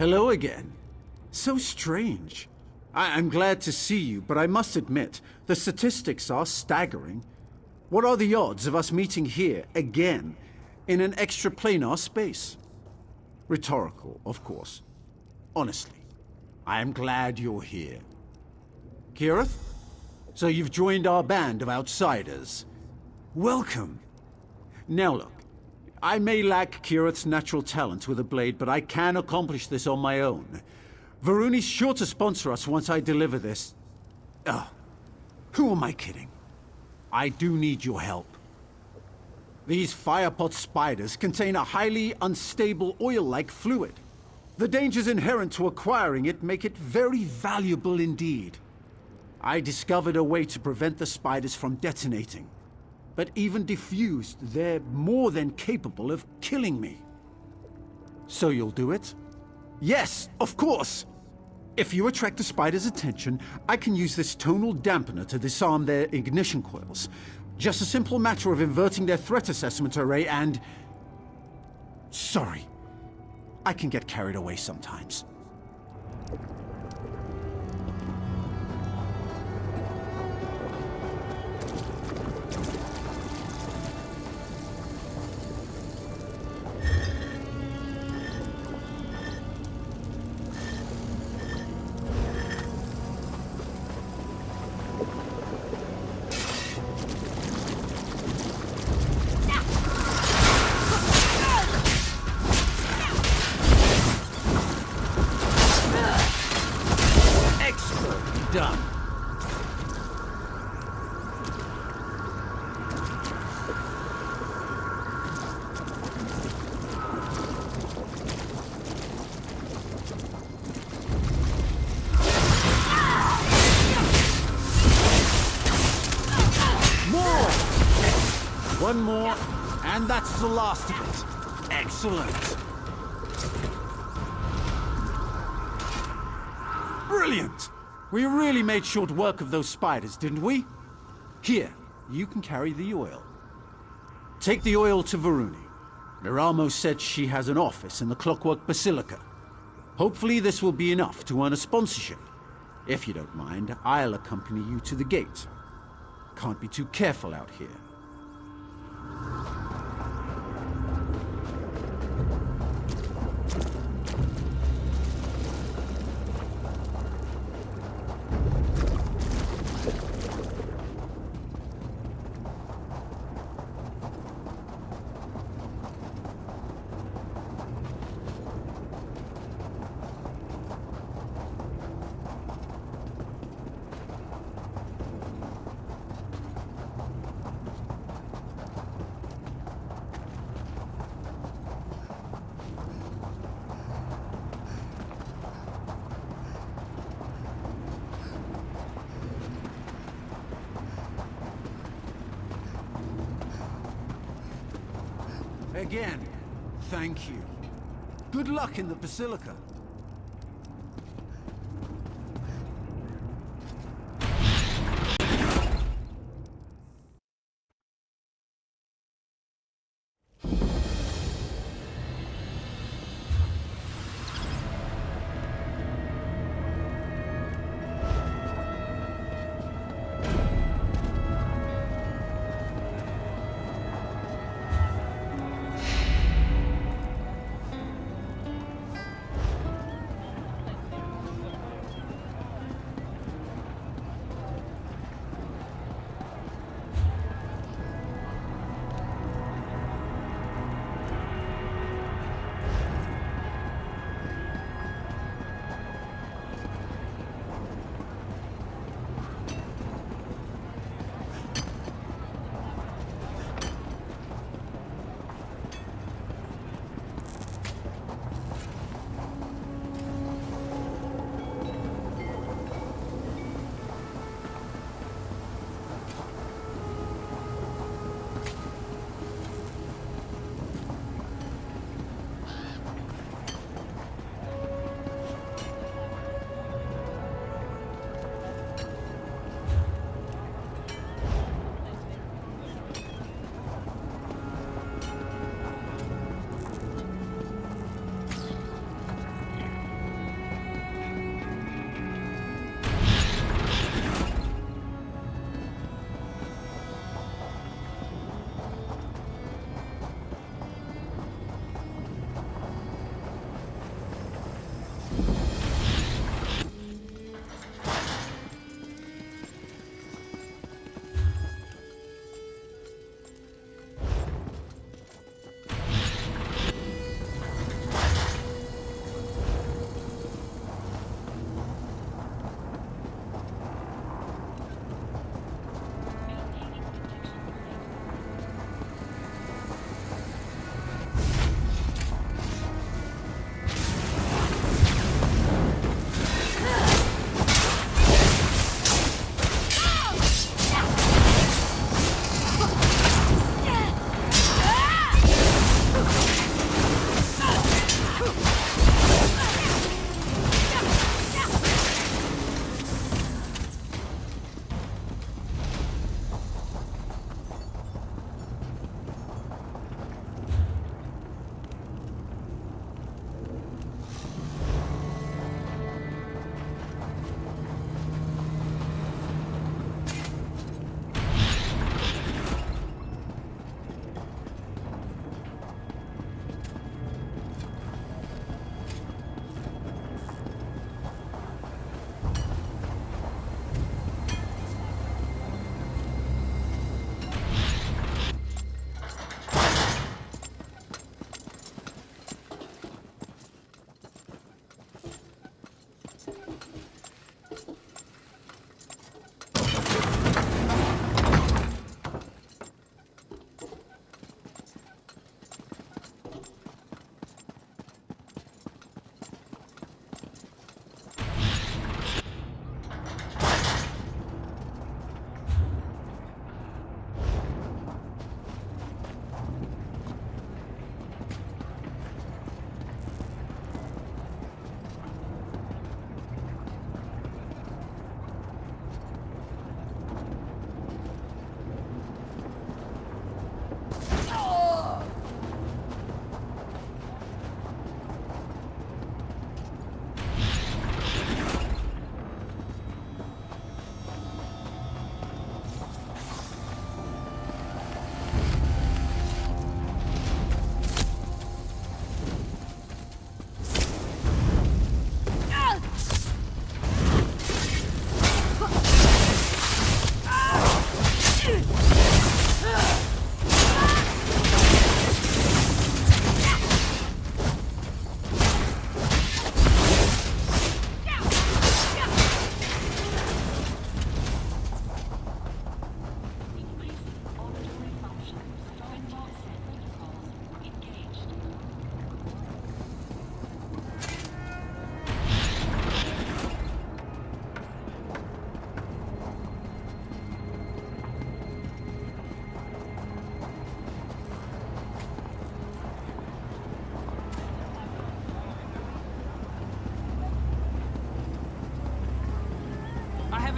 Hello again. So strange. I'm glad to see you, but I must admit, the statistics are staggering. What are the odds of us meeting here again in an extraplanar space? Rhetorical, of course. Honestly, I am glad you're here. Kirith? So you've joined our band of outsiders. Welcome. Now look, I may lack Kirith's natural talent with a blade, but I can accomplish this on my own. Varuni's sure to sponsor us once I deliver this. Who am I kidding? I do need your help. These firepot spiders contain a highly unstable oil-like fluid. The dangers inherent to acquiring it make it very valuable indeed. I discovered a way to prevent the spiders from detonating. But even diffused, they're more than capable of killing me. So you'll do it? Yes, of course! If you attract the spider's attention, I can use this tonal dampener to disarm their ignition coils. Just a simple matter of inverting their threat assessment array and... Sorry. I can get carried away sometimes. Done. More! One more, and that's the last of it. Excellent. Brilliant! We really made short work of those spiders, didn't we? Here, you can carry the oil. Take the oil to Varuni. Miramo said she has an office in the Clockwork Basilica. Hopefully this will be enough to earn a sponsorship. If you don't mind, I'll accompany you to the gate. Can't be too careful out here. Again, thank you. Good luck in the Basilica.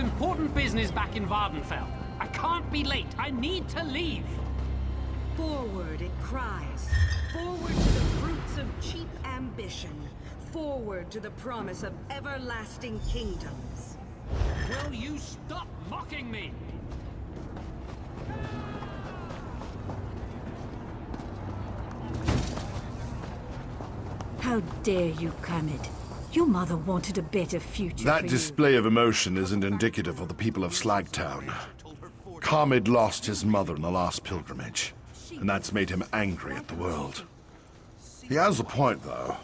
important business back in Vardenfell. I can't be late. I need to leave. Forward, it cries. Forward to the fruits of cheap ambition. Forward to the promise of everlasting kingdoms. Will you stop mocking me? How dare you, Kermit? Your mother wanted a better future That for display of emotion isn't indicative of the people of Slagtown. Carmid lost his mother in the last pilgrimage, and that's made him angry at the world. He has a point, though.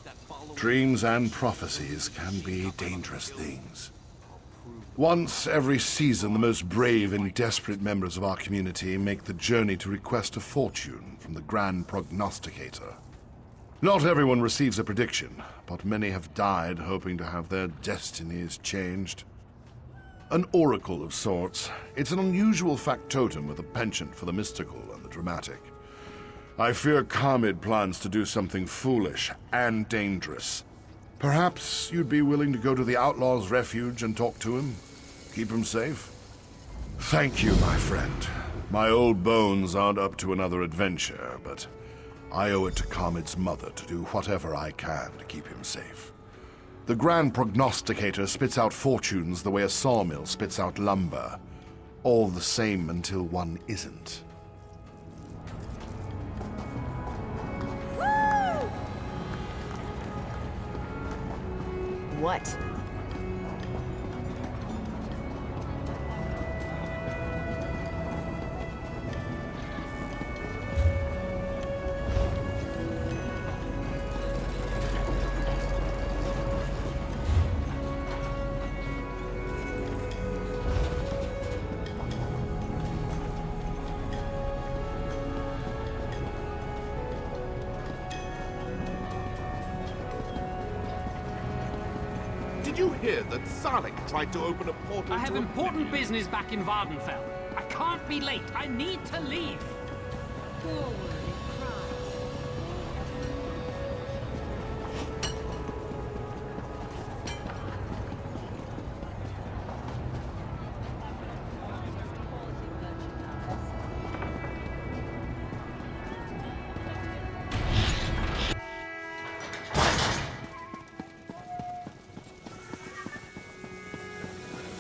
Dreams and prophecies can be dangerous things. Once every season, the most brave and desperate members of our community make the journey to request a fortune from the Grand Prognosticator. Not everyone receives a prediction, but many have died hoping to have their destinies changed. An oracle of sorts. It's an unusual factotum with a penchant for the mystical and the dramatic. I fear Carmid plans to do something foolish and dangerous. Perhaps you'd be willing to go to the Outlaw's Refuge and talk to him? Keep him safe? Thank you, my friend. My old bones aren't up to another adventure, but I owe it to Carmid's mother to do whatever I can to keep him safe. The Grand Prognosticator spits out fortunes the way a sawmill spits out lumber. All the same until one isn't. What? Did you hear that Sarek tried to open a portal? I have important business back in Vardenfell. I can't be late. I need to leave. Forward, it cries.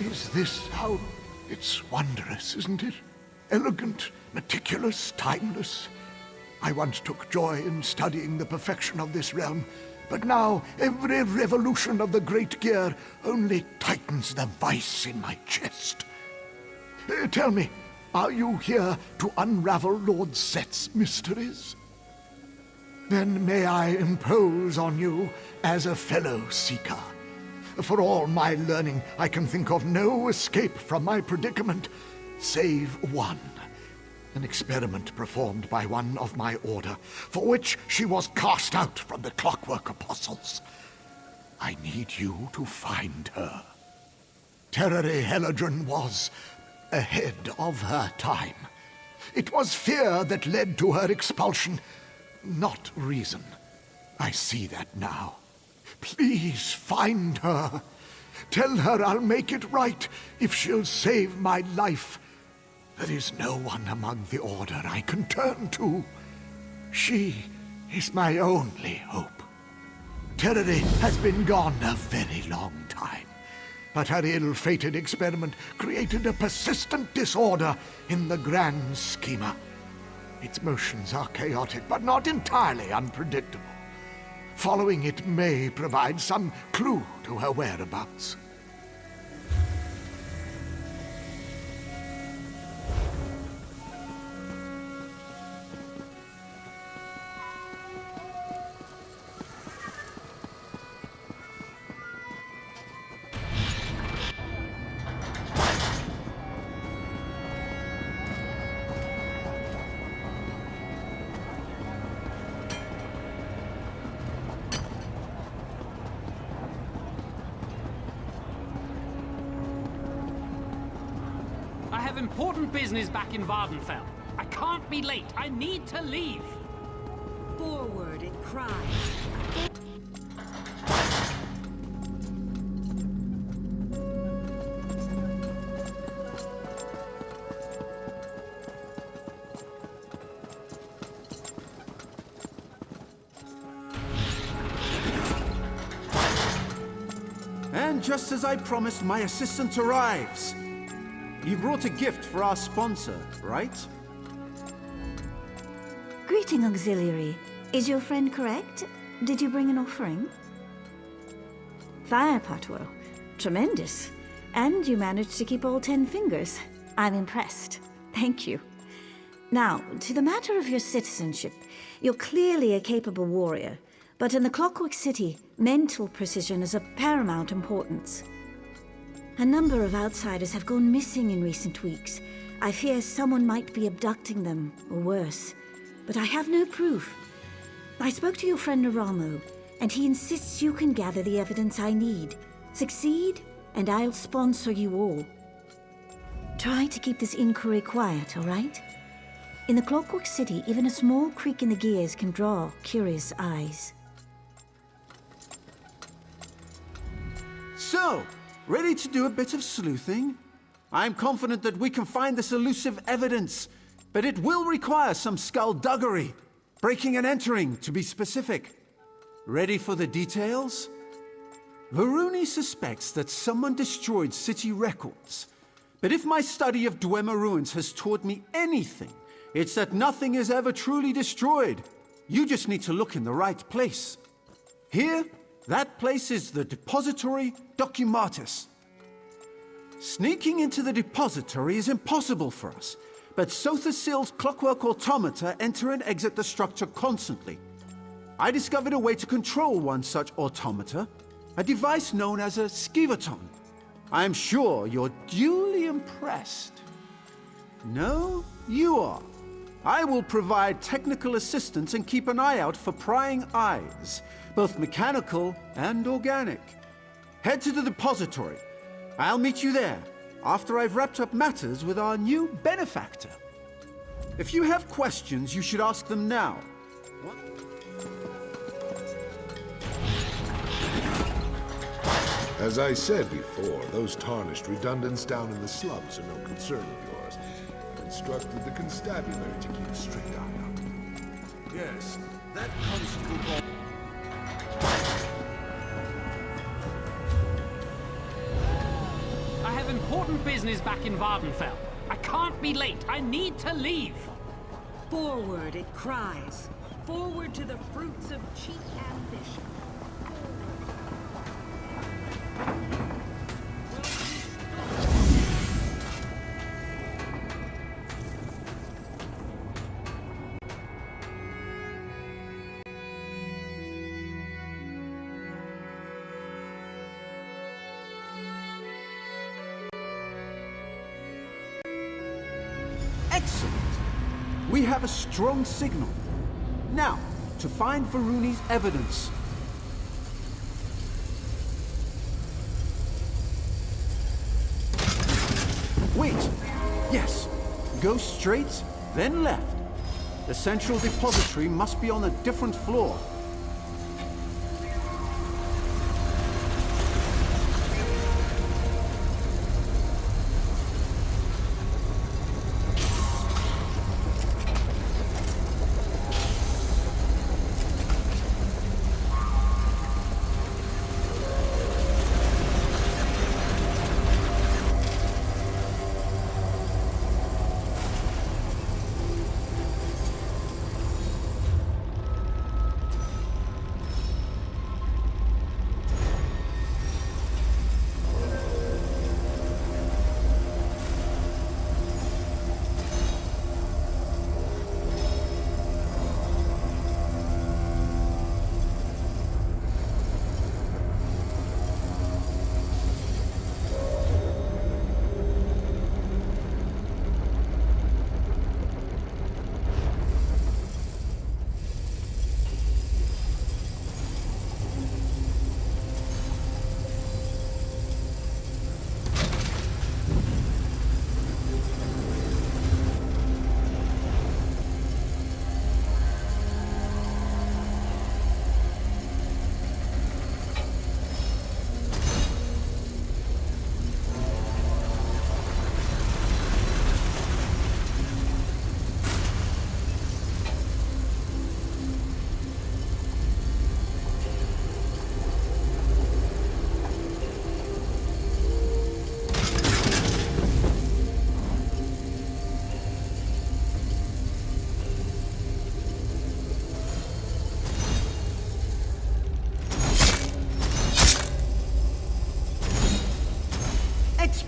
Is this how... It's wondrous, isn't it? Elegant, meticulous, timeless. I once took joy in studying the perfection of this realm, but now every revolution of the great gear only tightens the vice in my chest. Tell me, are you here to unravel Lord Seht's mysteries? Then may I impose on you as a fellow seeker. For all my learning, I can think of no escape from my predicament, save one. An experiment performed by one of my order, for which she was cast out from the Clockwork Apostles. I need you to find her. Terere Helladrin was ahead of her time. It was fear that led to her expulsion, not reason. I see that now. Please find her. Tell her I'll make it right if she'll save my life. There is no one among the Order I can turn to. She is my only hope. Terere has been gone a very long time, but her ill-fated experiment created a persistent disorder in the grand schema. Its motions are chaotic, but not entirely unpredictable. Following it may provide some clue to her whereabouts. I have important business back in Vardenfell. I can't be late. I need to leave. Forward, it cries. And just as I promised, my assistant arrives. You brought a gift for our sponsor, right? Greeting, Auxiliary. Is your friend correct? Did you bring an offering? Fire Potwell. Tremendous. And you managed to keep all 10 fingers. I'm impressed. Thank you. Now, to the matter of your citizenship. You're clearly a capable warrior, but in the Clockwork City, mental precision is of paramount importance. A number of outsiders have gone missing in recent weeks. I fear someone might be abducting them, or worse. But I have no proof. I spoke to your friend Naramo, and he insists you can gather the evidence I need. Succeed, and I'll sponsor you all. Try to keep this inquiry quiet, all right? In the Clockwork City, even a small creak in the gears can draw curious eyes. So, ready to do a bit of sleuthing? I'm confident that we can find this elusive evidence, but it will require some skullduggery. Breaking and entering, to be specific. Ready for the details? Varuni suspects that someone destroyed city records. But if my study of Dwemer ruins has taught me anything, it's that nothing is ever truly destroyed. You just need to look in the right place. Here, that place is the Depository Documatus. Sneaking into the depository is impossible for us, but Sotha Sil's clockwork automata enter and exit the structure constantly. I discovered a way to control one such automata, a device known as a skivaton. I'm sure you're duly impressed. No, you are. I will provide technical assistance and keep an eye out for prying eyes, both mechanical and organic. Head to the depository. I'll meet you there, after I've wrapped up matters with our new benefactor. If you have questions, you should ask them now. As I said before, those tarnished redundants down in the slums are no concern of yours. I've instructed the constabulary to keep a strict eye on them. Yes, that constable... I have important business back in Vardenfell. I can't be late. I need to leave. Forward, it cries. Forward to the fruits of cheap ambition. Excellent. We have a strong signal. Now, to find Varuni's evidence. Wait. Yes. Go straight, then left. The central depository must be on a different floor.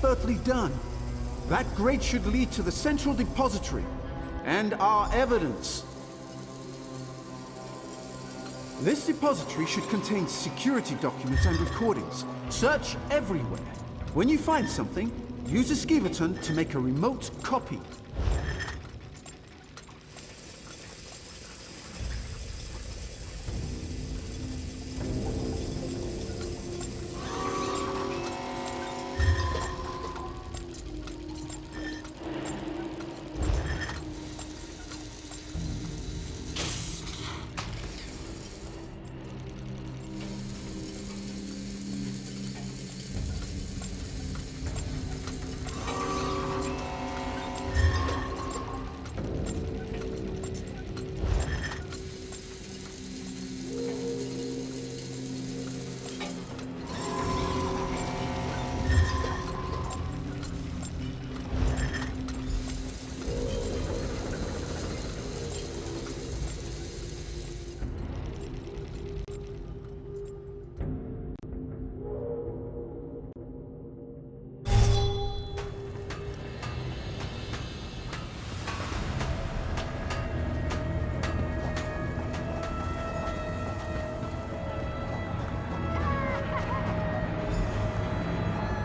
expertly done. That grate should lead to the central depository and our evidence. This depository should contain security documents and recordings. Search everywhere. When you find something, use a skeeverton to make a remote copy.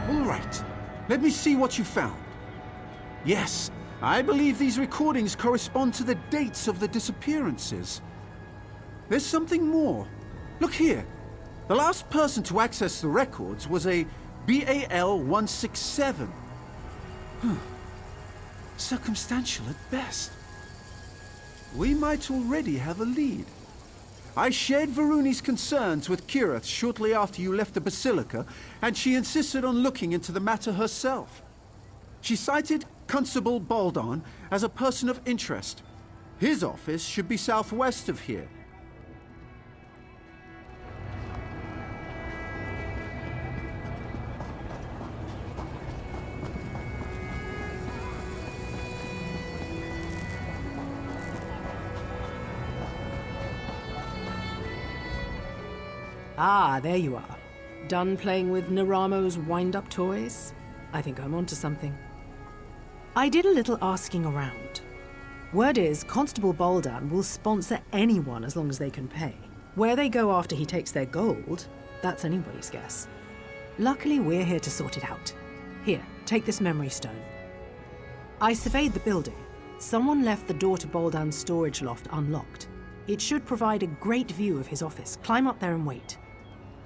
Right. Let me see what you found. Yes, I believe these recordings correspond to the dates of the disappearances. There's something more. Look here. The last person to access the records was a BAL-167. Circumstantial at best. We might already have a lead. I shared Varuni's concerns with Kirith shortly after you left the Basilica, and she insisted on looking into the matter herself. She cited Constable Baldan as a person of interest. His office should be southwest of here. Ah, there you are. Done playing with Naramo's wind-up toys? I think I'm onto something. I did a little asking around. Word is, Constable Baldan will sponsor anyone as long as they can pay. Where they go after he takes their gold, that's anybody's guess. Luckily, we're here to sort it out. Here, take this memory stone. I surveyed the building. Someone left the door to Baldan's storage loft unlocked. It should provide a great view of his office. Climb up there and wait.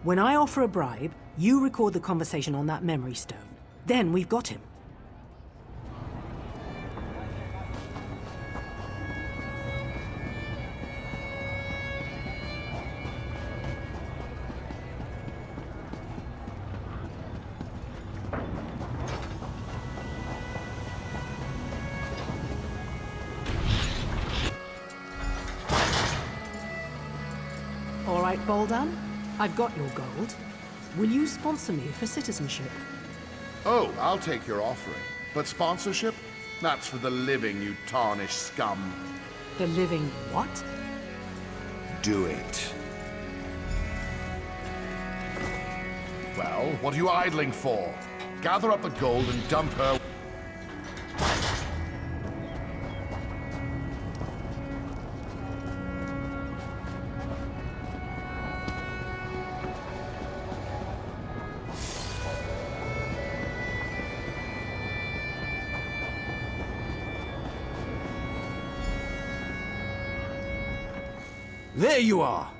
When I offer a bribe, you record the conversation on that memory stone. Then we've got him. All right, Baldan. I've got your gold. Will you sponsor me for citizenship? Oh, I'll take your offering. But sponsorship? That's for the living, you tarnished scum. The living what? Do it. Well, what are you idling for? Gather up the gold and dump her... There you are!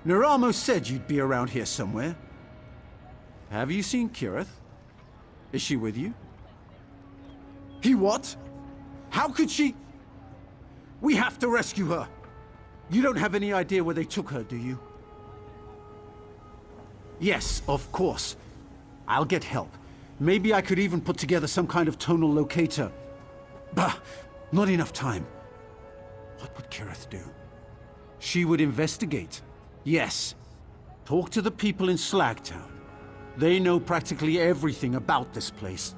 Naramo said you'd be around here somewhere. Have you seen Kirith? Is she with you? He what? How could she? We have to rescue her! You don't have any idea where they took her, do you? Yes, of course. I'll get help. Maybe I could even put together some kind of tonal locator. Bah! Not enough time. What would Kirith do? She would investigate. Yes. Talk to the people in Slagtown. They know practically everything about this place.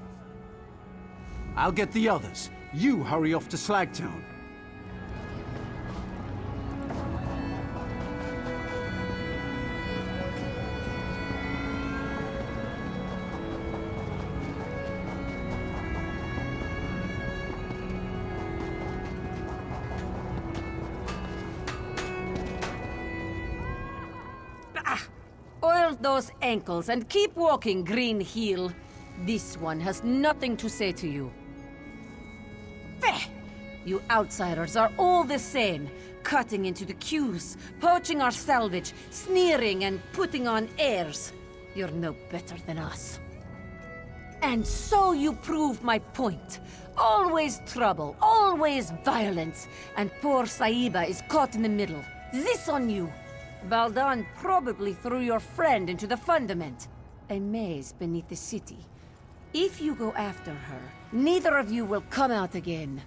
I'll get the others. You hurry off to Slagtown. off those ankles and keep walking, Green Heel. This one has nothing to say to you. Feh! You outsiders are all the same. Cutting into the queues, poaching our salvage, sneering and putting on airs. You're no better than us. And so you prove my point. Always trouble, always violence, and poor Saiba is caught in the middle. This on you. Baldan probably threw your friend into the fundament, a maze beneath the city. If you go after her, neither of you will come out again.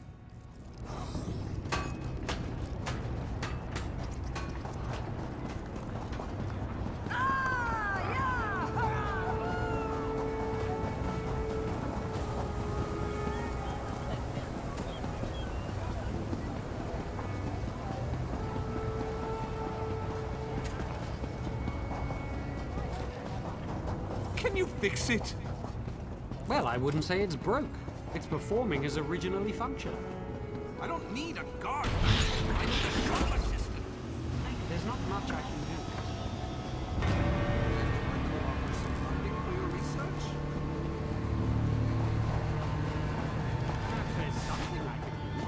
Can you fix it? Well, I wouldn't say it's broke. It's performing as originally functioned. I don't need a guard. I need a shop assistant. There's not much I can do. Offer some funding for your research? If there's something I can do.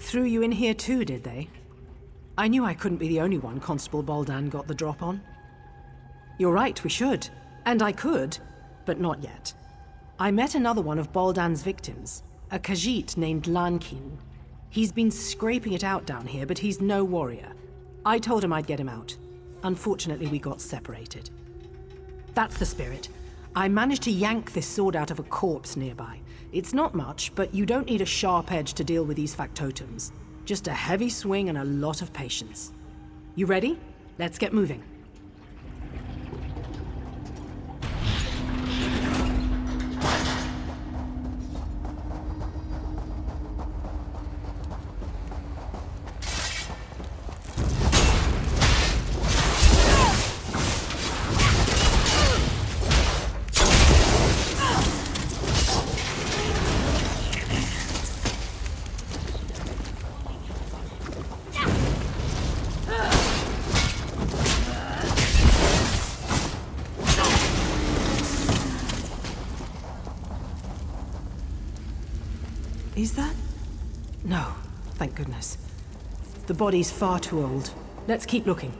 Threw you in here too, did they? I knew I couldn't be the only one Constable Baldan got the drop on. You're right, we should. And I could, but not yet. I met another one of Baldan's victims, a Khajiit named Lankin. He's been scraping it out down here, but he's no warrior. I told him I'd get him out. Unfortunately, we got separated. That's the spirit. I managed to yank this sword out of a corpse nearby. It's not much, but you don't need a sharp edge to deal with these factotums. Just a heavy swing and a lot of patience. You ready? Let's get moving. Is that? No, thank goodness. The body's far too old. Let's keep looking.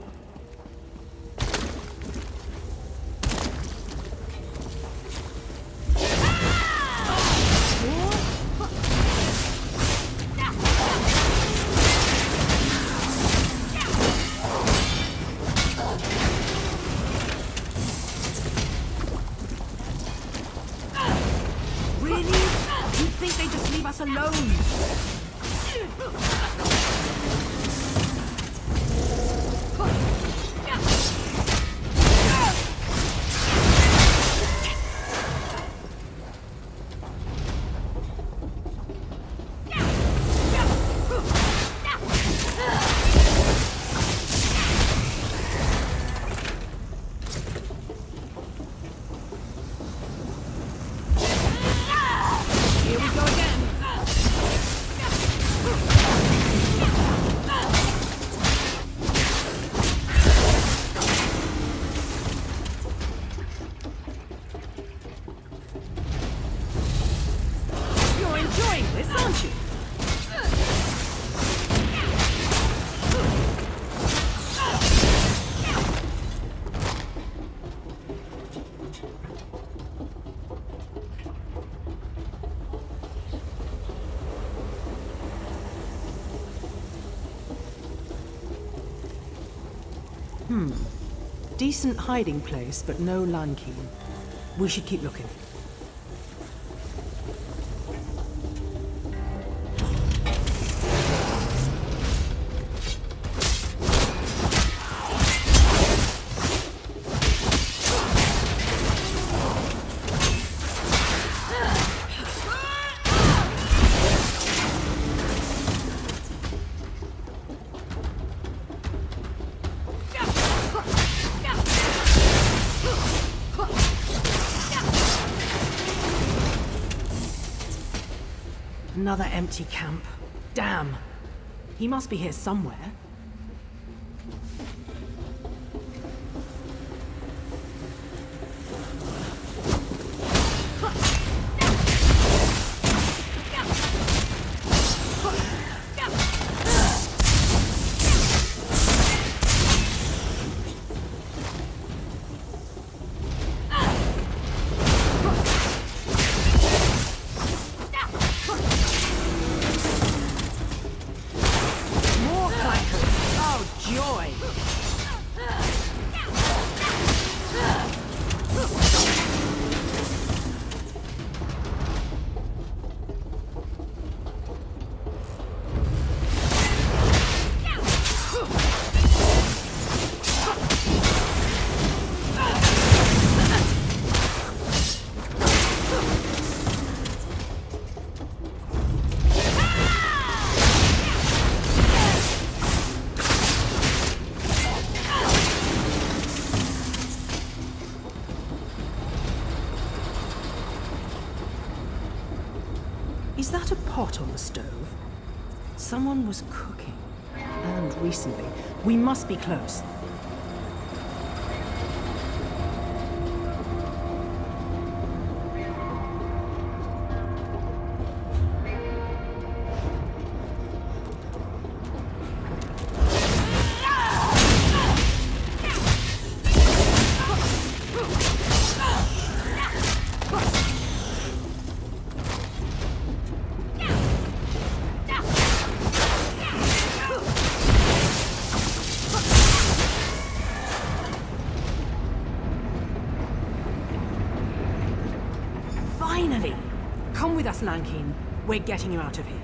Decent hiding place, but no Lankeen. We should keep looking. Another empty camp. Damn. He must be here somewhere. Is that a pot on the stove? Someone was cooking. And recently. We must be close. Finally! Come with us, Lankeen. We're getting you out of here.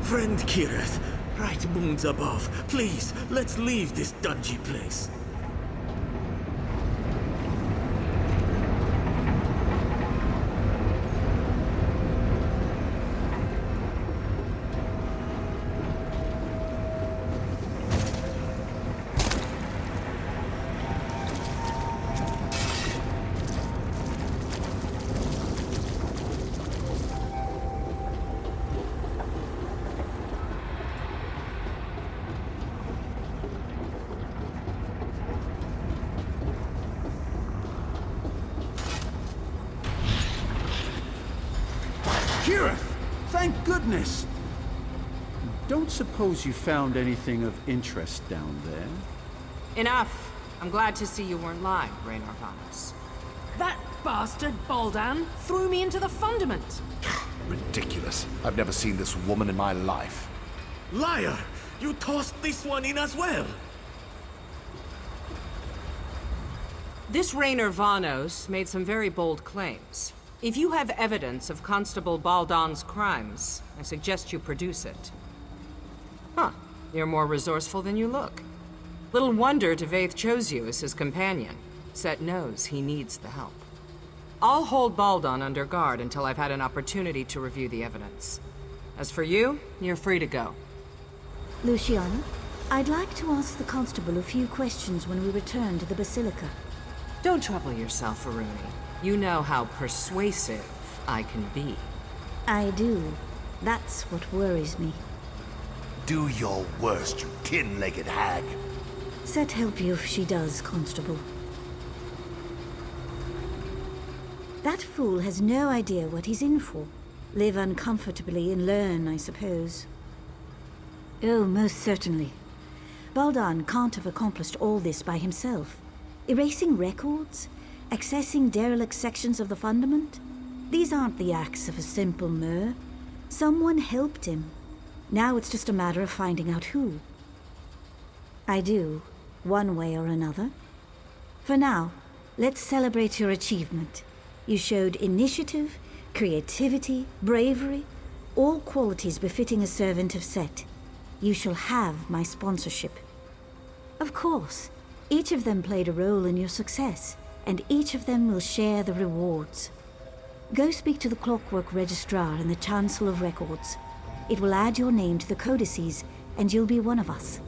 Friend Kirith, right moons above, please, let's leave this dungy place. Kirith! Thank goodness! Don't suppose you found anything of interest down there? Enough. I'm glad to see you weren't lying, Raynor Vanos. That bastard Baldan threw me into the fundament. Ridiculous. I've never seen this woman in my life. Liar! You tossed this one in as well! This Raynor Vanos made some very bold claims. If you have evidence of Constable Baldan's crimes, I suggest you produce it. Huh. You're more resourceful than you look. Little wonder Devaith chose you as his companion. Seht knows he needs the help. I'll hold Baldan under guard until I've had an opportunity to review the evidence. As for you, you're free to go. Luciana, I'd like to ask the constable a few questions when we return to the Basilica. Don't trouble yourself, Aruni. You know how persuasive I can be. I do. That's what worries me. Do your worst, you tin-legged hag. Seht help you if she does, Constable. That fool has no idea what he's in for. Live uncomfortably and learn, I suppose. Oh, most certainly. Baldan can't have accomplished all this by himself. Erasing records? Accessing derelict sections of the fundament? These aren't the acts of a simple Mer. Someone helped him. Now it's just a matter of finding out who. I do, one way or another. For now, let's celebrate your achievement. You showed initiative, creativity, bravery, all qualities befitting a servant of Seht. You shall have my sponsorship. Of course, each of them played a role in your success, and each of them will share the rewards. Go speak to the Clockwork Registrar and the Chancellor of Records. It will add your name to the codices, and you'll be one of us.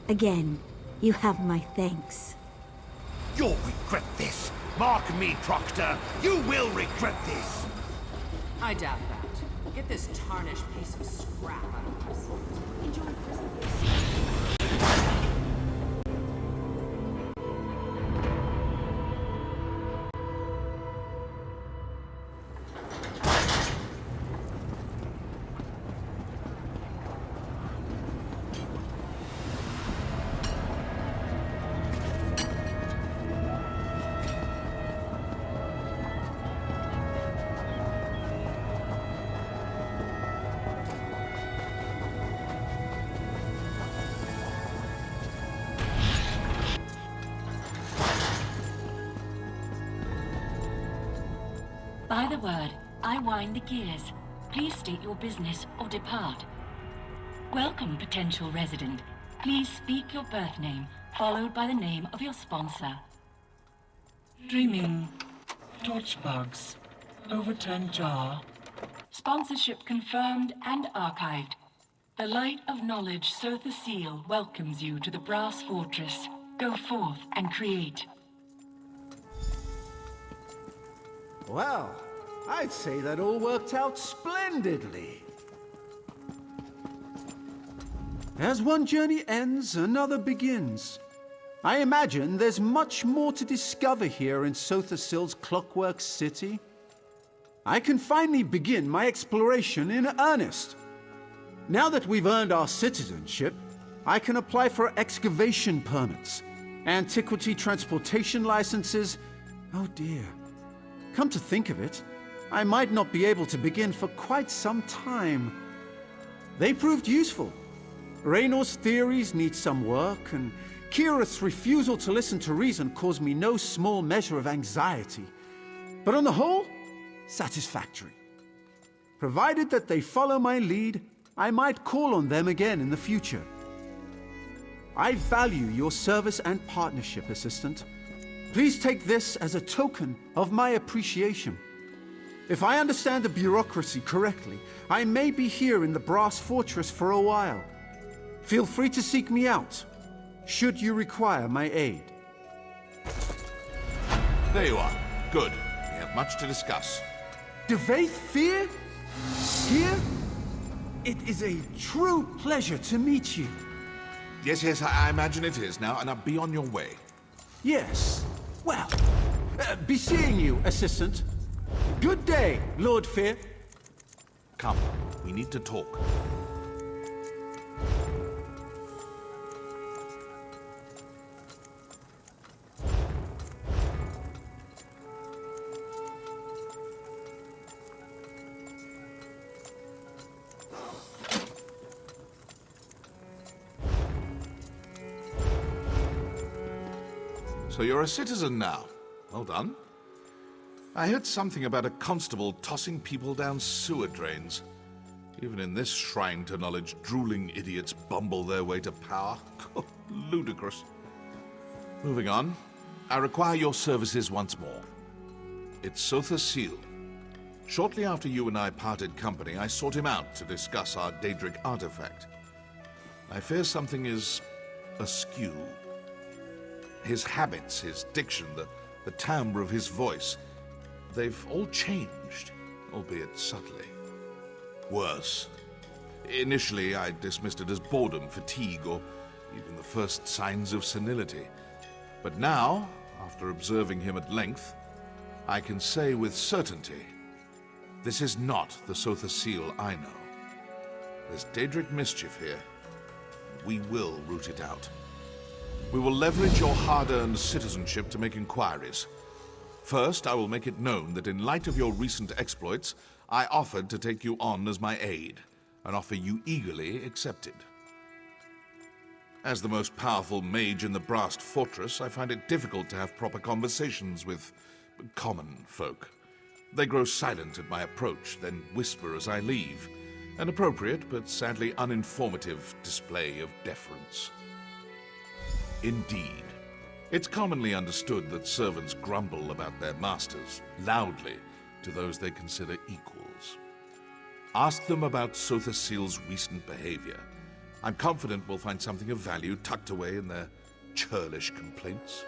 Again, you have my thanks. You'll regret this! Mark me, Proctor! You will regret this! I doubt that. Get this tarnished piece of scrap out of my sight. Enjoy prison. By the word, I wind the gears. Please state your business or depart. Welcome, potential resident. Please speak your birth name, followed by the name of your sponsor. Dreaming. Torchbugs. Overturned jar. Sponsorship confirmed and archived. The light of knowledge, Sotha Sil, welcomes you to the Brass Fortress. Go forth and create. Well, I'd say that all worked out splendidly. As one journey ends, another begins. I imagine there's much more to discover here in Sotha Sil's Clockwork City. I can finally begin my exploration in earnest. Now that we've earned our citizenship, I can apply for excavation permits, antiquity transportation licenses. Oh dear. Come to think of it, I might not be able to begin for quite some time. They proved useful. Raynor's theories need some work, and Kirith's refusal to listen to reason caused me no small measure of anxiety. But on the whole, satisfactory. Provided that they follow my lead, I might call on them again in the future. I value your service and partnership, Assistant. Please take this as a token of my appreciation. If I understand the bureaucracy correctly, I may be here in the Brass Fortress for a while. Feel free to seek me out, should you require my aid. There you are. Good. We have much to discuss. Devaith Fear? Here? It is a true pleasure to meet you. Yes, I imagine it is now, and I'll be on your way. Yes. Well, be seeing you, Assistant. Good day, Lord Fear. Come, we need to talk. So you're a citizen now. Well done. I heard something about a constable tossing people down sewer drains. Even in this shrine to knowledge, drooling idiots bumble their way to power. Ludicrous. Moving on. I require your services once more. It's Sotha Sil. Shortly after you and I parted company, I sought him out to discuss our Daedric artifact. I fear something is askew. His habits, his diction, the timbre of his voice, they've all changed, albeit subtly. Worse. Initially, I dismissed it as boredom, fatigue, or even the first signs of senility. But now, after observing him at length, I can say with certainty, this is not the Sotha Sil I know. There's Daedric mischief here. We will root it out. We will leverage your hard-earned citizenship to make inquiries. First, I will make it known that in light of your recent exploits, I offered to take you on as my aide, an offer you eagerly accepted. As the most powerful mage in the Brast Fortress, I find it difficult to have proper conversations with common folk. They grow silent at my approach, then whisper as I leave. An appropriate, but sadly uninformative display of deference. Indeed. It's commonly understood that servants grumble about their masters, loudly, to those they consider equals. Ask them about Sotha Sil's recent behavior. I'm confident we'll find something of value tucked away in their churlish complaints.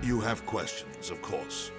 You have questions, of course.